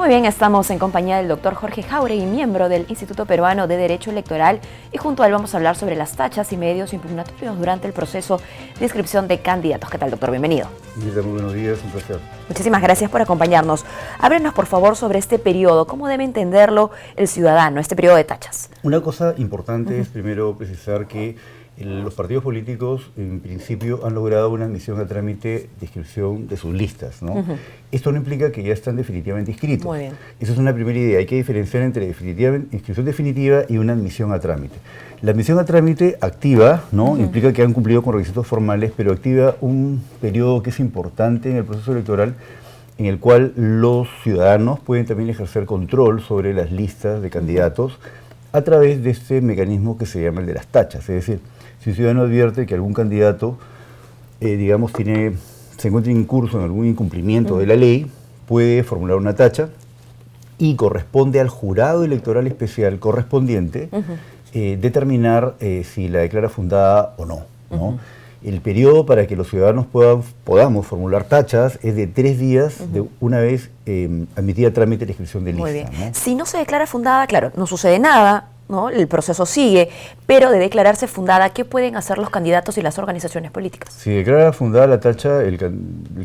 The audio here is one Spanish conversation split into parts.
Muy bien, estamos en compañía del doctor Jorge Jáuregui, miembro del Instituto Peruano de Derecho Electoral, y junto a él vamos a hablar sobre las tachas y medios impugnatorios durante el proceso de inscripción de candidatos. ¿Qué tal, doctor? Bienvenido. Muy buenos días, un placer. Muchísimas gracias por acompañarnos. Háblenos, por favor, sobre este periodo. ¿Cómo debe entenderlo el ciudadano, este periodo de tachas? Una cosa importante es primero precisar que los partidos políticos, en principio, han logrado una admisión a trámite de inscripción de sus listas, ¿no? Esto no implica que ya están definitivamente inscritos. Muy bien. Esa es una primera idea. Hay que diferenciar entre inscripción definitiva y una admisión a trámite. La admisión a trámite activa, ¿no? Implica que han cumplido con requisitos formales, pero activa un periodo que es importante en el proceso electoral, en el cual los ciudadanos pueden también ejercer control sobre las listas de candidatos a través de este mecanismo que se llama el de las tachas. Es decir, si un ciudadano advierte que algún candidato, digamos, se encuentra incurso en algún incumplimiento de la ley, puede formular una tacha y corresponde al jurado electoral especial correspondiente determinar si la declara fundada o no, ¿no? El periodo para que los ciudadanos podamos formular tachas es de 3 días de una vez admitida a trámite la inscripción de lista. Muy bien. ¿No? Si no se declara fundada, claro, no sucede nada, ¿no? El proceso sigue, pero de declararse fundada, ¿qué pueden hacer los candidatos y las organizaciones políticas? Si declara fundada la tacha, el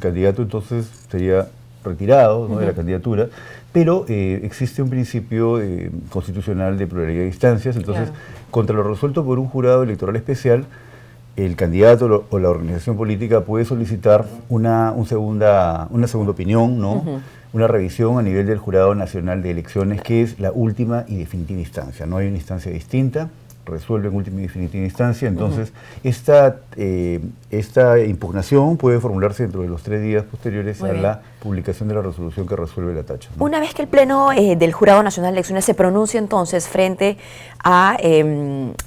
candidato entonces sería retirado, ¿no? de la candidatura, pero existe un principio constitucional de pluralidad de instancias, entonces contra lo resuelto por un jurado electoral especial, el candidato o la organización política puede solicitar una segunda opinión, ¿no? Una revisión a nivel del Jurado Nacional de Elecciones, que es la última y definitiva instancia. No hay una instancia distinta, resuelve en última y definitiva instancia. Entonces, esta impugnación puede formularse dentro de los 3 días posteriores a la publicación de la resolución que resuelve la tacha, ¿no? Una vez que el Pleno del Jurado Nacional de Elecciones se pronuncia entonces frente a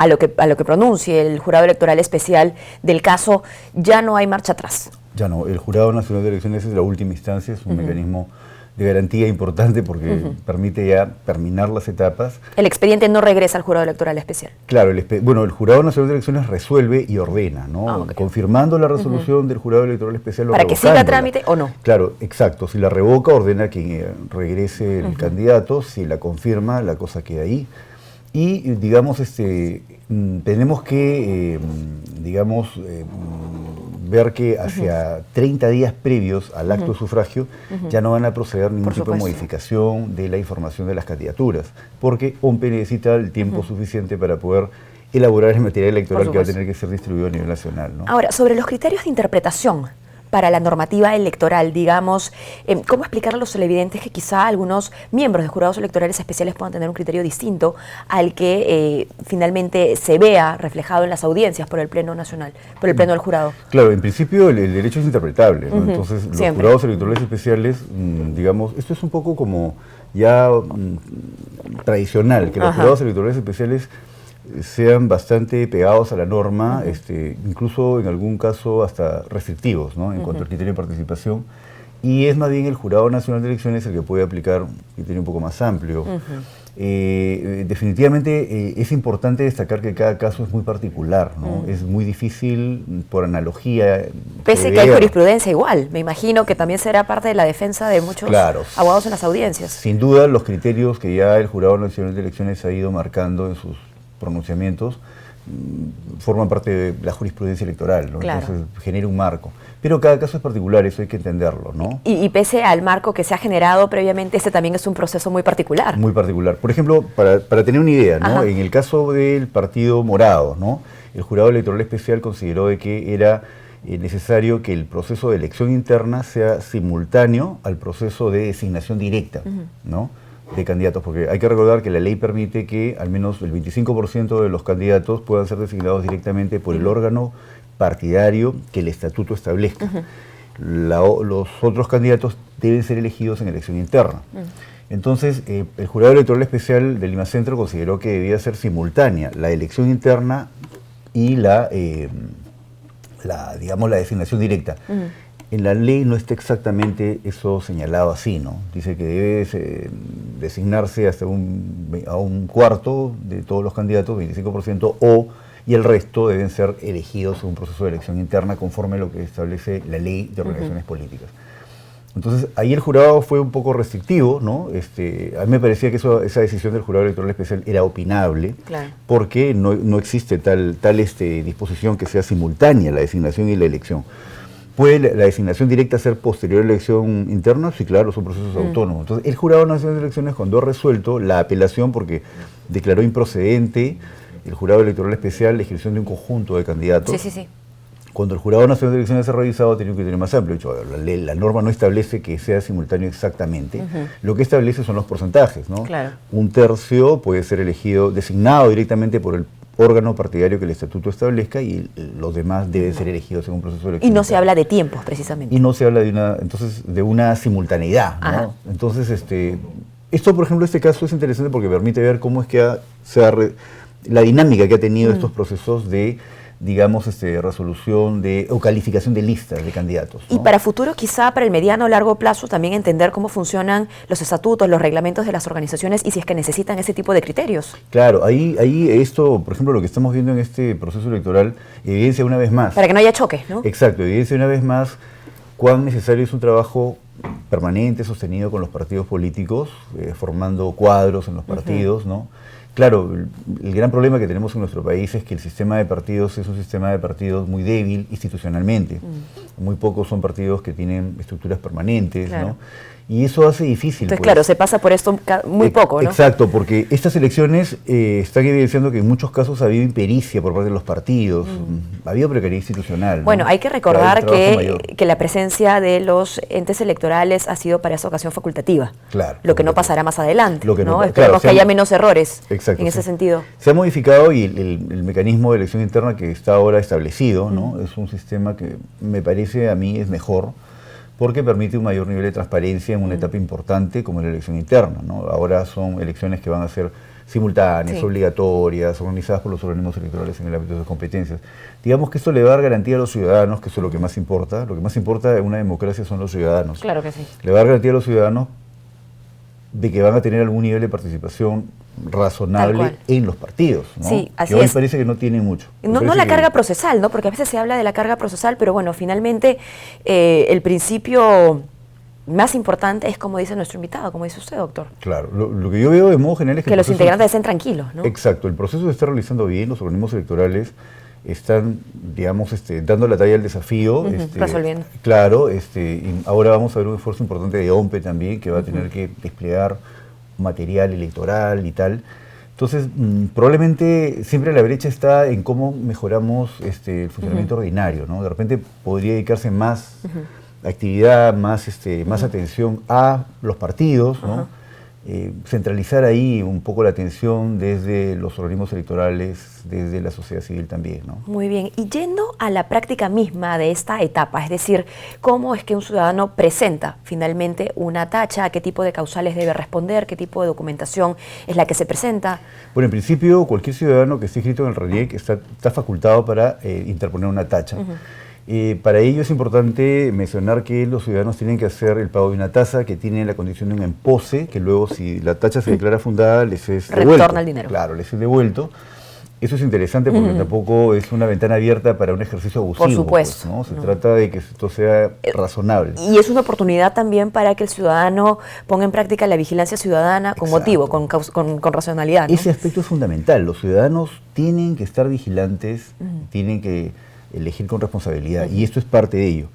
lo que pronuncie el Jurado Electoral Especial del caso, ya no hay marcha atrás. Ya no, el Jurado Nacional de Elecciones es la última instancia, es un mecanismo de garantía importante porque permite ya terminar las etapas. El expediente no regresa al Jurado Electoral Especial. Claro, el Jurado Nacional de Elecciones resuelve y ordena, ¿no? Confirmando la resolución del Jurado Electoral Especial. Para que siga trámite o no. Claro, exacto. Si la revoca, ordena que regrese el candidato. Si la confirma, la cosa queda ahí. Y, digamos, tenemos que, ver que hacia 30 días previos al acto de sufragio ya no van a proceder ningún tipo de modificación de la información de las candidaturas, porque OMPE necesita el tiempo suficiente para poder elaborar el material electoral que va a tener que ser distribuido a nivel nacional, ¿no? Ahora, sobre los criterios de interpretación para la normativa electoral, digamos, ¿cómo explicar a los televidentes que quizá algunos miembros de jurados electorales especiales puedan tener un criterio distinto al que finalmente se vea reflejado en las audiencias por el Pleno Nacional, por el Pleno del Jurado? Claro, en principio el derecho es interpretable, ¿no? Entonces los jurados electorales especiales, digamos, esto es un poco como ya tradicional, que los jurados electorales especiales sean bastante pegados a la norma, incluso en algún caso hasta restrictivos, ¿no? En cuanto al criterio de participación, y es más bien el Jurado Nacional de Elecciones el que puede aplicar un criterio un poco más amplio. Definitivamente es importante destacar que cada caso es muy particular, ¿no? Es muy difícil, por analogía. Pese que hay jurisprudencia igual, me imagino que también será parte de la defensa de muchos abogados en las audiencias. Sin duda, los criterios que ya el Jurado Nacional de Elecciones ha ido marcando en sus pronunciamientos forman parte de la jurisprudencia electoral, ¿no? Entonces genera un marco. Pero cada caso es particular, eso hay que entenderlo, ¿no? Y pese al marco que se ha generado previamente, este también es un proceso muy particular. Muy particular. Por ejemplo, para tener una idea, ¿no? En el caso del Partido Morado, ¿no? El Jurado Electoral Especial consideró de que era necesario que el proceso de elección interna sea simultáneo al proceso de designación directa, ¿no? De candidatos, porque hay que recordar que la ley permite que al menos el 25% de los candidatos puedan ser designados directamente por el órgano partidario que el estatuto establezca. Los otros candidatos deben ser elegidos en elección interna. Entonces, el Jurado Electoral Especial del Lima Centro consideró que debía ser simultánea la elección interna y la designación directa. En la ley no está exactamente eso señalado así, ¿no? Dice que debe designarse hasta a un cuarto de todos los candidatos, 25%, y el resto deben ser elegidos en un proceso de elección interna conforme a lo que establece la ley de organizaciones políticas. Entonces, ahí el jurado fue un poco restrictivo, ¿no? A mí me parecía que esa decisión del jurado electoral especial era opinable, claro, porque no existe tal disposición que sea simultánea la designación y la elección. ¿Puede la designación directa ser posterior a la elección interna? Sí, claro, son procesos autónomos. Entonces, el Jurado Nacional de Elecciones, cuando ha resuelto la apelación, porque declaró improcedente el Jurado Electoral Especial la inscripción de un conjunto de candidatos, sí. Cuando el Jurado Nacional de Elecciones ha revisado, tiene un criterio más amplio. Dicho, la norma no establece que sea simultáneo exactamente. Lo que establece son los porcentajes, ¿no? Claro. Un tercio puede ser elegido, designado directamente por el órgano partidario que el estatuto establezca, y los demás deben ser elegidos en un proceso electoral. Y no se habla de tiempos, precisamente. Y no se habla de una simultaneidad, ¿no? Entonces, esto, por ejemplo, este caso es interesante porque permite ver cómo es que la dinámica que ha tenido estos procesos de, digamos, resolución o calificación de listas de candidatos, ¿no? Y para futuro, quizá para el mediano o largo plazo, también entender cómo funcionan los estatutos, los reglamentos de las organizaciones y si es que necesitan ese tipo de criterios. Claro, ahí esto, por ejemplo, lo que estamos viendo en este proceso electoral, evidencia una vez más. Para que no haya choques, ¿no? Exacto, evidencia una vez más cuán necesario es un trabajo permanente, sostenido con los partidos políticos, formando cuadros en los partidos, ¿no? Claro, el gran problema que tenemos en nuestro país es que el sistema de partidos es un sistema de partidos muy débil institucionalmente. Muy pocos son partidos que tienen estructuras permanentes, claro, ¿no? Y eso hace difícil. Entonces, claro, se pasa por esto muy poco, ¿no? Exacto, porque estas elecciones están evidenciando que en muchos casos ha habido impericia por parte de los partidos, ha habido precariedad institucional, ¿no? Bueno, hay que recordar que la presencia de los entes electorales ha sido para esa ocasión facultativa. Claro. Lo que no pasará más adelante, lo que ¿no? no, Esperemos que haya menos errores. Exacto, en ese sentido. Se ha modificado y el mecanismo de elección interna que está ahora establecido, ¿no? Es un sistema que me parece a mí es mejor, porque permite un mayor nivel de transparencia en una etapa importante como la elección interna, ¿no? Ahora son elecciones que van a ser simultáneas, obligatorias, organizadas por los organismos electorales en el ámbito de sus competencias. Digamos que esto le va a dar garantía a los ciudadanos, que eso es lo que más importa. Lo que más importa en una democracia son los ciudadanos. Claro que sí. Le va a dar garantía a los ciudadanos de que van a tener algún nivel de participación razonable en los partidos, ¿no? Sí, así que hoy es. Parece que no tienen mucho. No la carga procesal, ¿no? Porque a veces se habla de la carga procesal, pero bueno, finalmente el principio más importante es, como dice nuestro invitado, como dice usted, doctor. Claro, lo que yo veo de modo general es que los integrantes estén tranquilos, ¿no? Exacto, el proceso se está realizando bien, los organismos electorales están, digamos, dando la talla al desafío. Resolviendo. Claro, ahora vamos a ver un esfuerzo importante de OMPE también, que va a tener que desplegar material electoral y tal. Entonces, probablemente siempre la brecha está en cómo mejoramos el funcionamiento ordinario, ¿no? De repente podría dedicarse más actividad, más atención a los partidos, ¿no? Centralizar ahí un poco la atención desde los organismos electorales, desde la sociedad civil también, ¿no? Muy bien, y yendo a la práctica misma de esta etapa, es decir, ¿cómo es que un ciudadano presenta finalmente una tacha? ¿A qué tipo de causales debe responder? ¿Qué tipo de documentación es la que se presenta? Bueno, en principio, cualquier ciudadano que esté inscrito en el RENIEC está facultado para interponer una tacha. Para ello es importante mencionar que los ciudadanos tienen que hacer el pago de una tasa que tiene la condición de un empose, que luego, si la tacha se declara fundada, les es devuelto. Retorna el dinero. Claro, les es devuelto. Eso es interesante porque tampoco es una ventana abierta para un ejercicio abusivo. Por supuesto. Pues, ¿no? Se trata de que esto sea razonable. Y es una oportunidad también para que el ciudadano ponga en práctica la vigilancia ciudadana con motivo, con racionalidad, ¿no? Ese aspecto es fundamental. Los ciudadanos tienen que estar vigilantes, tienen que elegir con responsabilidad, y esto es parte de ello.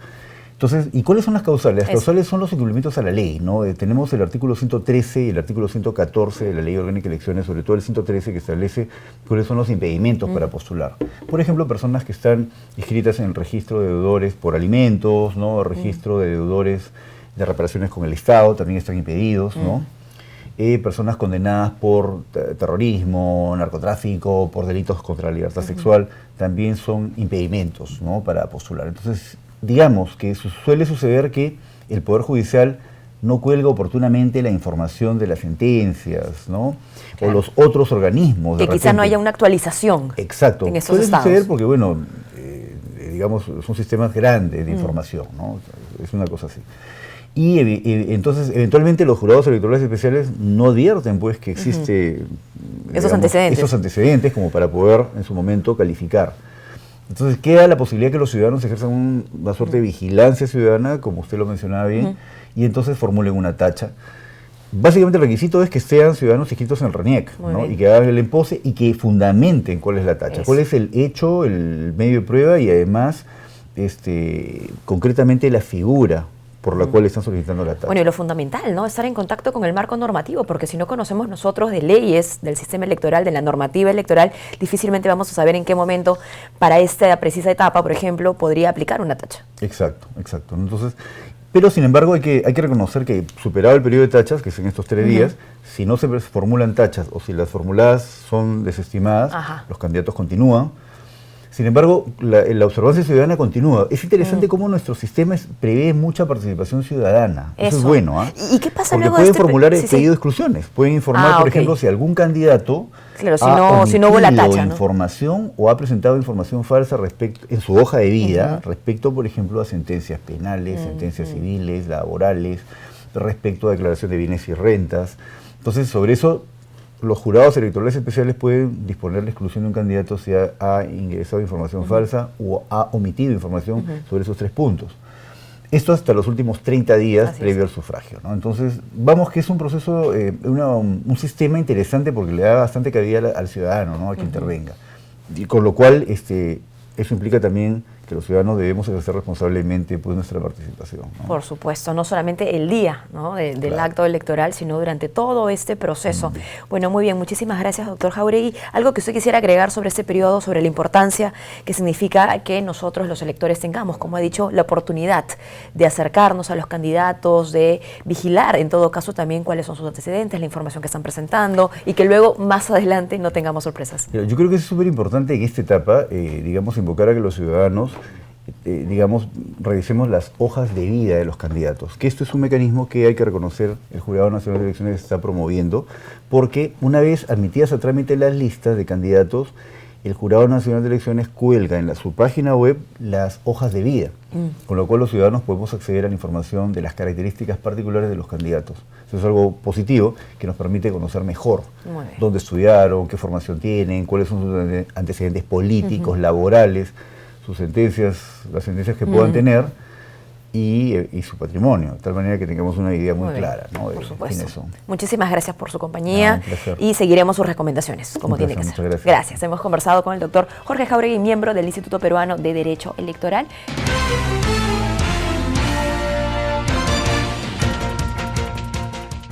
Entonces, ¿y cuáles son las causales? Las causales son los incumplimientos a la ley, ¿no? Tenemos el artículo 113 y el artículo 114 de la Ley Orgánica de Elecciones, sobre todo el 113, que establece cuáles son los impedimentos para postular. Por ejemplo, personas que están inscritas en el registro de deudores por alimentos, ¿no? Registro de deudores de reparaciones con el Estado, también están impedidos, ¿no? Personas condenadas por terrorismo, narcotráfico, por delitos contra la libertad sexual, también son impedimentos, ¿no? Para postular. Entonces, digamos que suele suceder que el Poder Judicial no cuelga oportunamente la información de las sentencias, ¿no? Claro. O los otros organismos. Que quizá no haya una actualización. Exacto. En esos Puede estados. suceder porque, bueno, digamos, son sistemas grandes de información, ¿no? Es una cosa así. Y entonces, eventualmente, los jurados electorales especiales no advierten, pues, que existe esos antecedentes como para poder, en su momento, calificar. Entonces queda la posibilidad que los ciudadanos ejerzan una suerte de vigilancia ciudadana, como usted lo mencionaba bien, y entonces formulen una tacha. Básicamente el requisito es que sean ciudadanos inscritos en el RENIEC, ¿no? Y que hagan el EMPOSE y que fundamenten cuál es la tacha, cuál es el hecho, el medio de prueba y además concretamente la figura por la cual están solicitando la tacha. Bueno, y lo fundamental, ¿no? Estar en contacto con el marco normativo, porque si no conocemos nosotros de leyes, del sistema electoral, de la normativa electoral, difícilmente vamos a saber en qué momento, para esta precisa etapa, por ejemplo, podría aplicar una tacha. Exacto, exacto. Entonces, pero sin embargo hay que reconocer que superado el periodo de tachas, que es en estos 3 días, si no se formulan tachas o si las formuladas son desestimadas, los candidatos continúan. Sin embargo, la observancia ciudadana continúa. Es interesante cómo nuestro sistema prevé mucha participación ciudadana. Eso es bueno. ¿Y qué pasa Porque luego pueden formular pedido de exclusiones. Pueden informar, por ejemplo, si algún candidato si no hubo la tacha, ¿no? información o ha presentado información falsa en su hoja de vida respecto, por ejemplo, a sentencias penales, sentencias civiles, laborales, respecto a declaración de bienes y rentas. Entonces, sobre eso, los jurados electorales especiales pueden disponer la exclusión de un candidato si ha ingresado información falsa o ha omitido información sobre esos 3 puntos. Esto hasta los últimos 30 días previo al sufragio, ¿no? Entonces, vamos que es un proceso, un sistema interesante porque le da bastante cabida al ciudadano, ¿no? A que intervenga. Y con lo cual, eso implica también que los ciudadanos debemos ejercer responsablemente pues, nuestra participación, ¿no? Por supuesto, no solamente el día, ¿no? del acto electoral, sino durante todo este proceso. Bueno, muy bien, muchísimas gracias, doctor Jáuregui. Algo que usted quisiera agregar sobre este periodo, sobre la importancia que significa que nosotros los electores tengamos, como ha dicho, la oportunidad de acercarnos a los candidatos, de vigilar en todo caso también cuáles son sus antecedentes, la información que están presentando y que luego más adelante no tengamos sorpresas. Yo creo que es súper importante en esta etapa, digamos, invocar a que los ciudadanos revisemos las hojas de vida de los candidatos, que esto es un mecanismo que hay que reconocer el Jurado Nacional de Elecciones está promoviendo, porque una vez admitidas a trámite las listas de candidatos, el Jurado Nacional de Elecciones cuelga en su página web las hojas de vida, con lo cual los ciudadanos podemos acceder a la información de las características particulares de los candidatos. Eso es algo positivo que nos permite conocer mejor dónde estudiaron, qué formación tienen, cuáles son sus antecedentes políticos, laborales, sus sentencias, las sentencias que puedan tener y su patrimonio, de tal manera que tengamos una idea muy clara, ¿no? Por supuesto. Muchísimas gracias por su compañía y seguiremos sus recomendaciones, como tiene que ser. Muchas gracias. Gracias. Hemos conversado con el doctor Jorge Jáuregui, miembro del Instituto Peruano de Derecho Electoral.